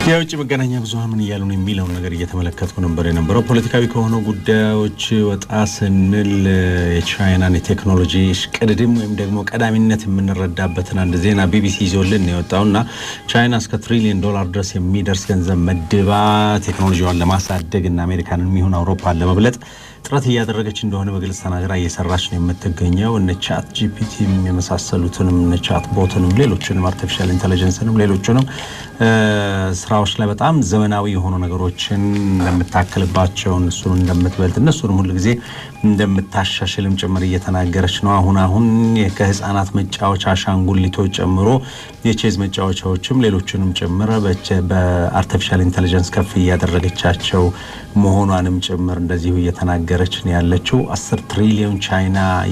የውጭ መገናኛ ብዙሃን ምን እያሉ ነው የሚለው ነገር እየተመለከትኩ ነበር የነበረው። ፖለቲካዊ ከሆኑ ጉዳዮች ወጣ ስንል የቻይናን የቴክኖሎጂ ሽቅድድም ወይም ደግሞ ቀዳሚነት የምንረዳበትን አንድ ዜና ቢቢሲ ይዞልን የወጣውና ቻይና እስከ $1 ትሪሊየን ድረስ የሚደርስ ገንዘብ መድባ ቴክኖሎጂዋን ለማሳደግ እና አሜሪካንን የሚሆን አውሮፓን ለመብለጥ ጥረት እያደረገች እንደሆነ በግልጽ ተናግራ እየሰራች ነው የምትገኘው። እነ ቻት ጂፒቲ የመሳሰሉትንም እነ ቻት ቦትንም ሌሎችንም አርቲፊሻል ኢንተለጀንስንም ሌሎችንም ስራዎች ላይ በጣም ዘመናዊ የሆኑ ነገሮችን እንደምታከልባቸው እነሱን እንደምትበልጥ እነሱንም ሁሉ ጊዜ እንደምታሻሽልም ጭምር እየተናገረች ነው። አሁን ከህፃናት መጫወቻ አሻንጉሊቶች ጨምሮ የቼዝ መጫወቻዎችም ሌሎችንም ጭምር በአርቲፊሻል ኢንተለጀንስ ከፍ እያደረገቻቸው መሆኗንም ጭምር እንደዚሁ እየተናገረች ነው ያለችው። 10 ትሪሊዮን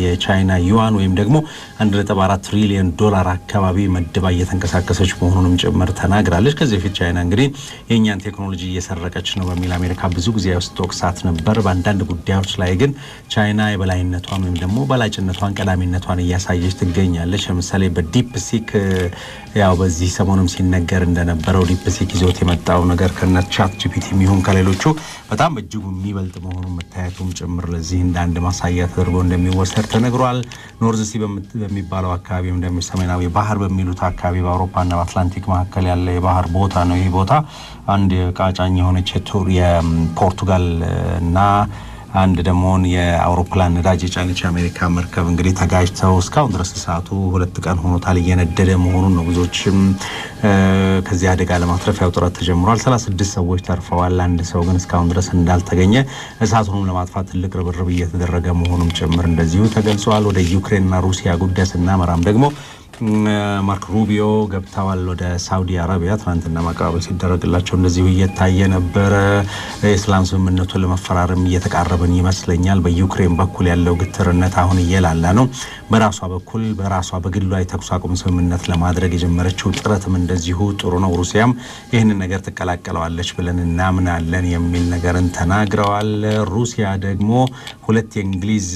የቻይና ዩዋን ወይም ደግሞ $1.4 ትሪሊየን አካባቢ መድባ እየተንቀሳቀሰች መሆኑንም ጭምር ተናግራለች። ከዚህ በፊት ቻይና እንግዲህ የኛን ቴክኖሎጂ እየሰረቀች ነው በሚል አሜሪካ ብዙ ጊዜ ያስተወቅሳት ነበር። በአንዳንድ ጉዳዮች ላይ ግን ቻይና የበላይነቷን ወይም ደግሞ በላጭነቷን ቀዳሚነቷን እያሳየች ትገኛለች። ለምሳሌ በዲፕ ሲክ ያው በዚህ ሰሞኑም ሲነገር እንደነበረው ዲፕ ሲክ ይዞት የመጣው ነገር ከነ ቻት ጂፒቲ የሚሆን ከሌሎቹ በጣም በእጅጉ የሚበልጥ መሆኑን መታየቱም ጭምር ለዚህ እንደ አንድ ማሳያ ተደርጎ እንደሚወሰድ ተነግሯል። ኖርዝ ሲ በሚባለው አካባቢ ወይም ሰሜናዊ ባህር በሚሉት አካባቢ በአውሮፓና በአትላንቲክ መካከል ያለ የባህር ቦታ ነው። ይህ ቦታ አንድ ቃጫኝ የሆነች የፖርቱጋል እና አንድ ደግሞ የአውሮፕላን ነዳጅ የጫነች የአሜሪካ መርከብ እንግዲህ ተጋጅተው እስካሁን ድረስ ሰዓቱ 2 ቀን ሆኖታል እየነደደ መሆኑን ነው። ብዙዎችም ከዚህ አደጋ ለማትረፍ ያው ጥረት ተጀምሯል። 36 ሰዎች ተርፈዋል። አንድ ሰው ግን እስካሁን ድረስ እንዳልተገኘ እሳቱንም ለማጥፋት ትልቅ ርብርብ እየተደረገ መሆኑም ጭምር እንደዚሁ ተገልጿል። ወደ ዩክሬንና ሩሲያ ጉዳይ ስናመራም ደግሞ ማርክ ሩቢዮ ገብተዋል ወደ ሳውዲ አረቢያ። ትናንትና ማቀባበል ሲደረግላቸው እንደዚሁ እየታየ ነበረ። የሰላም ስምምነቱን ለመፈራረም እየተቃረበን ይመስለኛል። በዩክሬን በኩል ያለው ግትርነት አሁን እየላላ ነው። በራሷ በግሏ የተኩስ አቁም ስምምነት ለማድረግ የጀመረችው ጥረትም እንደዚሁ ጥሩ ነው። ሩሲያም ይህንን ነገር ትቀላቀለዋለች ብለን እናምናለን የሚል ነገርን ተናግረዋል። ሩሲያ ደግሞ 2 የእንግሊዝ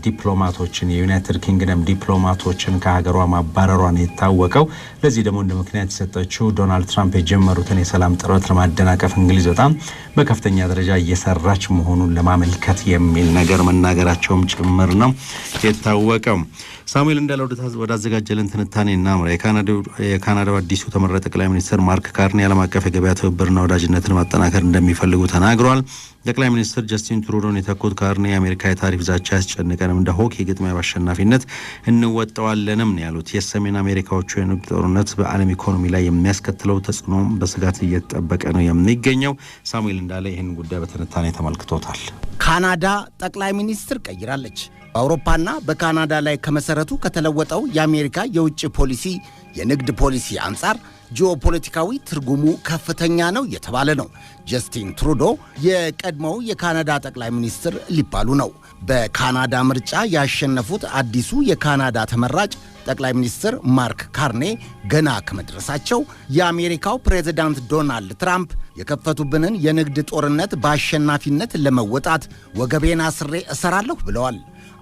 ዲፕሎማቶችን የዩናይትድ ኪንግደም ዲፕሎማቶችን ከሀገሯ ማባረሯን የታወቀው። ለዚህ ደግሞ እንደ ምክንያት የሰጠችው ዶናልድ ትራምፕ የጀመሩትን የሰላም ጥረት ለማደናቀፍ እንግሊዝ በጣም በከፍተኛ ደረጃ እየሰራች መሆኑን ለማመልከት የሚል ነገር መናገራቸውም ጭምር ነው የታወቀው። ሳሙኤል እንዳለው ወደ አዘጋጀልን ትንታኔ እናምራ። የካናዳው አዲሱ ተመረጠ ጠቅላይ ሚኒስትር ማርክ ካርኒ ዓለም አቀፍ የገበያ ትብብርና ወዳጅነትን ማጠናከር እንደሚፈልጉ ተናግረዋል። ጠቅላይ ሚኒስትር ጀስቲን ትሩዶን የተኩት ካርኒ የአሜሪካ የታሪፍ ዛቻ ያስጨንቀንም እንደ ሆኪ ግጥሚያ በአሸናፊነት እንወጣዋለንም ነው ያሉት። የሰሜን አሜሪካዎቹ የንግድ ጦርነት በዓለም ኢኮኖሚ ላይ የሚያስከትለው ተጽዕኖ በስጋት እየተጠበቀ ነው የሚገኘው። ሳሙኤል እንዳለ ይህን ጉዳይ በትንታኔ ተመልክቶታል። ካናዳ ጠቅላይ ሚኒስትር ቀይራለች። በአውሮፓና በካናዳ ላይ ከመሰረቱ ከተለወጠው የአሜሪካ የውጭ ፖሊሲ የንግድ ፖሊሲ አንጻር ጂኦፖለቲካዊ ትርጉሙ ከፍተኛ ነው የተባለ ነው። ጀስቲን ትሩዶ የቀድሞው የካናዳ ጠቅላይ ሚኒስትር ሊባሉ ነው። በካናዳ ምርጫ ያሸነፉት አዲሱ የካናዳ ተመራጭ ጠቅላይ ሚኒስትር ማርክ ካርኔ ገና ከመድረሳቸው የአሜሪካው ፕሬዝዳንት ዶናልድ ትራምፕ የከፈቱብንን የንግድ ጦርነት በአሸናፊነት ለመወጣት ወገቤን አስሬ እሰራለሁ ብለዋል።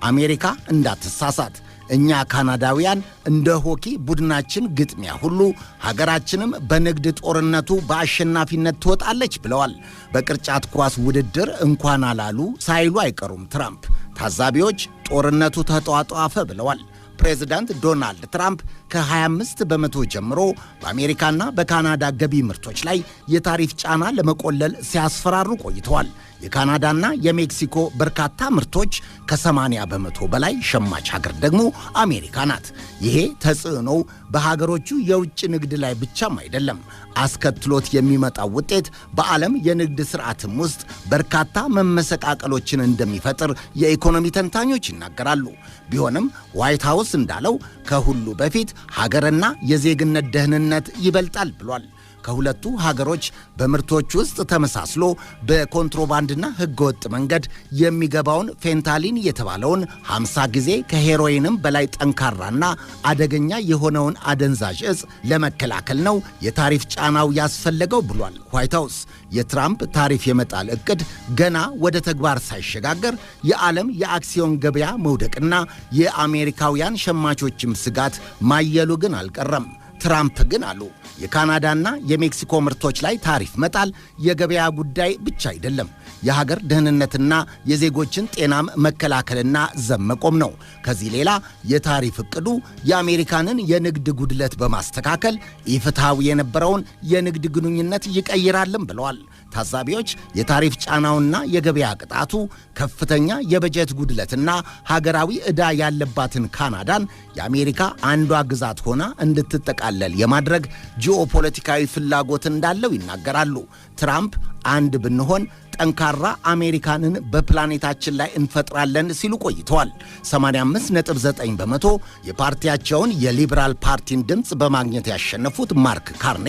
አሜሪካ እንዳትሳሳት፣ እኛ ካናዳውያን እንደ ሆኪ ቡድናችን ግጥሚያ ሁሉ ሀገራችንም በንግድ ጦርነቱ በአሸናፊነት ትወጣለች ብለዋል። በቅርጫት ኳስ ውድድር እንኳን አላሉ ሳይሉ አይቀሩም ትራምፕ። ታዛቢዎች ጦርነቱ ተጧጧፈ ብለዋል። ፕሬዝዳንት ዶናልድ ትራምፕ ከ25 በመቶ ጀምሮ በአሜሪካና በካናዳ ገቢ ምርቶች ላይ የታሪፍ ጫና ለመቆለል ሲያስፈራሩ ቆይተዋል። የካናዳና የሜክሲኮ በርካታ ምርቶች ከ80 በመቶ በላይ ሸማች ሀገር ደግሞ አሜሪካ ናት። ይሄ ተጽዕኖ በሀገሮቹ የውጭ ንግድ ላይ ብቻም አይደለም። አስከትሎት የሚመጣው ውጤት በዓለም የንግድ ስርዓትም ውስጥ በርካታ መመሰቃቀሎችን እንደሚፈጥር የኢኮኖሚ ተንታኞች ይናገራሉ። ቢሆንም ዋይት ሃውስ እንዳለው ከሁሉ በፊት ሀገርና የዜግነት ደህንነት ይበልጣል ብሏል። ከሁለቱ ሀገሮች በምርቶች ውስጥ ተመሳስሎ በኮንትሮባንድና ህገወጥ መንገድ የሚገባውን ፌንታሊን የተባለውን 50 ጊዜ ከሄሮይንም በላይ ጠንካራና አደገኛ የሆነውን አደንዛዥ እጽ ለመከላከል ነው የታሪፍ ጫናው ያስፈለገው ብሏል ዋይት ሃውስ። የትራምፕ ታሪፍ የመጣል እቅድ ገና ወደ ተግባር ሳይሸጋገር የዓለም የአክሲዮን ገበያ መውደቅና የአሜሪካውያን ሸማቾችም ስጋት ማየሉ ግን አልቀረም። ትራምፕ ግን አሉ የካናዳና የሜክሲኮ ምርቶች ላይ ታሪፍ መጣል የገበያ ጉዳይ ብቻ አይደለም። የሀገር ደህንነትና የዜጎችን ጤናም መከላከልና ዘብ መቆም ነው። ከዚህ ሌላ የታሪፍ ዕቅዱ የአሜሪካንን የንግድ ጉድለት በማስተካከል ኢፍትሐዊ የነበረውን የንግድ ግንኙነት ይቀይራልም ብለዋል። ታዛቢዎች የታሪፍ ጫናውና የገበያ ቅጣቱ ከፍተኛ የበጀት ጉድለትና ሀገራዊ ዕዳ ያለባትን ካናዳን የአሜሪካ አንዷ ግዛት ሆና እንድትጠቃለል የማድረግ ጂኦፖለቲካዊ ፍላጎት እንዳለው ይናገራሉ። ትራምፕ አንድ ብንሆን ጠንካራ አሜሪካንን በፕላኔታችን ላይ እንፈጥራለን ሲሉ ቆይተዋል። 85.9% የፓርቲያቸውን የሊበራል ፓርቲን ድምፅ በማግኘት ያሸነፉት ማርክ ካርኔ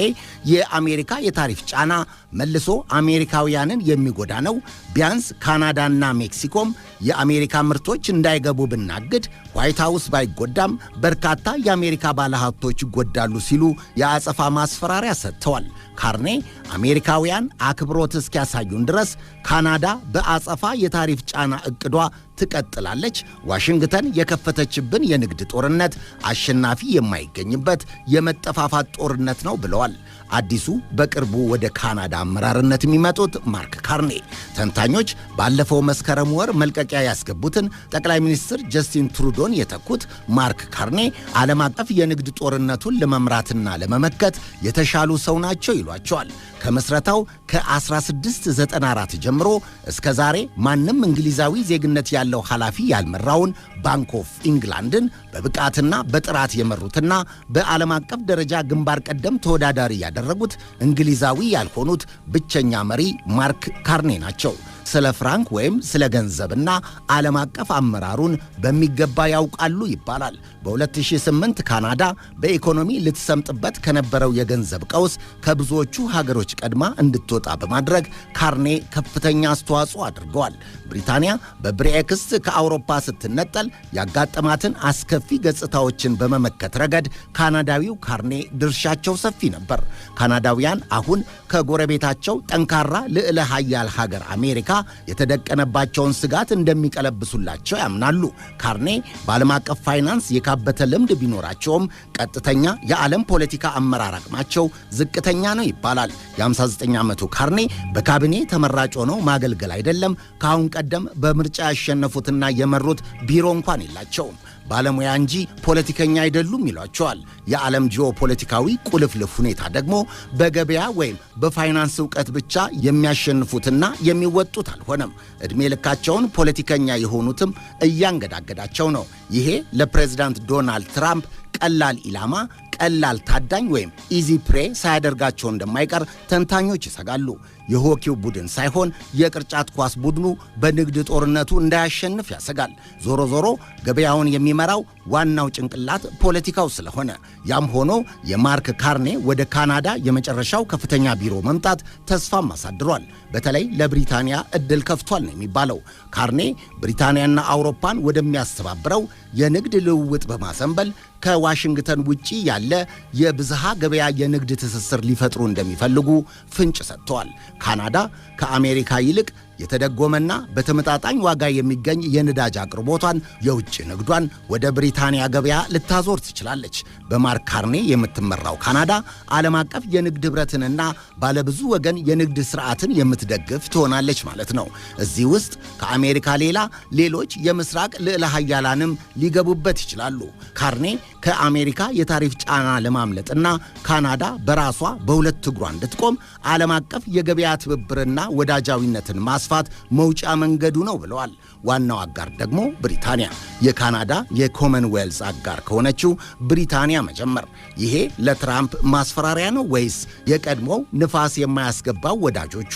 የአሜሪካ የታሪፍ ጫና መልሶ አሜሪካውያንን የሚጎዳ ነው፣ ቢያንስ ካናዳና ሜክሲኮም የአሜሪካ ምርቶች እንዳይገቡ ብናግድ ዋይት ሃውስ ባይጎዳም በርካታ የአሜሪካ ባለሀብቶች ይጎዳሉ ሲሉ የአጸፋ ማስፈራሪያ ሰጥተዋል። ካርኔ አሜሪካውያን አክብሮት እስኪያሳዩን ድረስ ካናዳ በአጸፋ የታሪፍ ጫና ዕቅዷ ትቀጥላለች፣ ዋሽንግተን የከፈተችብን የንግድ ጦርነት አሸናፊ የማይገኝበት የመጠፋፋት ጦርነት ነው ብለዋል። አዲሱ በቅርቡ ወደ ካናዳ አመራርነት የሚመጡት ማርክ ካርኔ ተንታኞች ባለፈው መስከረም ወር መልቀቂያ ያስገቡትን ጠቅላይ ሚኒስትር ጀስቲን ትሩዶን የተኩት ማርክ ካርኔ ዓለም አቀፍ የንግድ ጦርነቱን ለመምራትና ለመመከት የተሻሉ ሰው ናቸው ይሏቸዋል። ከምስረታው ከ1694 ጀምሮ እስከ ዛሬ ማንም እንግሊዛዊ ዜግነት ያለው ኃላፊ ያልመራውን ባንክ ኦፍ ኢንግላንድን በብቃትና በጥራት የመሩትና በዓለም አቀፍ ደረጃ ግንባር ቀደም ተወዳዳሪ ያደረጉት እንግሊዛዊ ያልሆኑት ብቸኛ መሪ ማርክ ካርኔ ናቸው። ስለ ፍራንክ ወይም ስለ ገንዘብና ዓለም አቀፍ አመራሩን በሚገባ ያውቃሉ ይባላል። በ2008 ካናዳ በኢኮኖሚ ልትሰምጥበት ከነበረው የገንዘብ ቀውስ ከብዙዎቹ ሀገሮች ቀድማ እንድትወጣ በማድረግ ካርኔ ከፍተኛ አስተዋጽኦ አድርገዋል። ብሪታንያ በብሬክስ ከአውሮፓ ስትነጠል ያጋጠማትን አስከፊ ገጽታዎችን በመመከት ረገድ ካናዳዊው ካርኔ ድርሻቸው ሰፊ ነበር። ካናዳውያን አሁን ከጎረቤታቸው ጠንካራ ልዕለ ኃያል ሀገር አሜሪካ የተደቀነባቸውን ስጋት እንደሚቀለብሱላቸው ያምናሉ። ካርኔ በዓለም አቀፍ ፋይናንስ የካበተ ልምድ ቢኖራቸውም ቀጥተኛ የዓለም ፖለቲካ አመራር አቅማቸው ዝቅተኛ ነው ይባላል። የ59 ዓመቱ ካርኔ በካቢኔ ተመራጭ ሆነው ማገልገል አይደለም ከአሁን ቀደም በምርጫ ያሸነፉትና የመሩት ቢሮ እንኳን የላቸውም። ባለሙያ እንጂ ፖለቲከኛ አይደሉም ይሏቸዋል። የዓለም ጂኦፖለቲካዊ ቁልፍልፍ ሁኔታ ደግሞ በገበያ ወይም በፋይናንስ ዕውቀት ብቻ የሚያሸንፉትና የሚወጡት አልሆነም። ዕድሜ ልካቸውን ፖለቲከኛ የሆኑትም እያንገዳገዳቸው ነው። ይሄ ለፕሬዝዳንት ዶናልድ ትራምፕ ቀላል ኢላማ፣ ቀላል ታዳኝ ወይም ኢዚ ፕሬ ሳያደርጋቸው እንደማይቀር ተንታኞች ይሰጋሉ። የሆኪው ቡድን ሳይሆን የቅርጫት ኳስ ቡድኑ በንግድ ጦርነቱ እንዳያሸንፍ ያሰጋል። ዞሮ ዞሮ ገበያውን የሚመራው ዋናው ጭንቅላት ፖለቲካው ስለሆነ፣ ያም ሆኖ የማርክ ካርኔ ወደ ካናዳ የመጨረሻው ከፍተኛ ቢሮ መምጣት ተስፋም አሳድሯል። በተለይ ለብሪታንያ ዕድል ከፍቷል ነው የሚባለው። ካርኔ ብሪታንያና አውሮፓን ወደሚያስተባብረው የንግድ ልውውጥ በማሰንበል ከዋሽንግተን ውጪ ያለ የብዝሃ ገበያ የንግድ ትስስር ሊፈጥሩ እንደሚፈልጉ ፍንጭ ሰጥተዋል። ካናዳ ከአሜሪካ ይልቅ የተደጎመና በተመጣጣኝ ዋጋ የሚገኝ የነዳጅ አቅርቦቷን፣ የውጭ ንግዷን ወደ ብሪታንያ ገበያ ልታዞር ትችላለች። በማርክ ካርኔ የምትመራው ካናዳ ዓለም አቀፍ የንግድ ኅብረትንና ባለብዙ ወገን የንግድ ሥርዓትን የምትደግፍ ትሆናለች ማለት ነው። እዚህ ውስጥ ከአሜሪካ ሌላ ሌሎች የምስራቅ ልዕለ ኃያላንም ሊገቡበት ይችላሉ። ካርኔ ከአሜሪካ የታሪፍ ጫና ለማምለጥና ካናዳ በራሷ በሁለት እግሯ እንድትቆም ዓለም አቀፍ የገበያ ትብብርና ወዳጃዊነትን ማስፋት መውጫ መንገዱ ነው ብለዋል። ዋናው አጋር ደግሞ ብሪታንያ፣ የካናዳ የኮመንዌልዝ አጋር ከሆነችው ብሪታንያ መጀመር። ይሄ ለትራምፕ ማስፈራሪያ ነው ወይስ የቀድሞው ንፋስ የማያስገባው ወዳጆቹ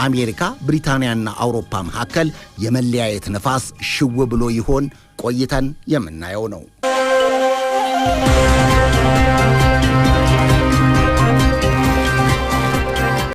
አሜሪካ፣ ብሪታንያና አውሮፓ መካከል የመለያየት ንፋስ ሽው ብሎ ይሆን? ቆይተን የምናየው ነው።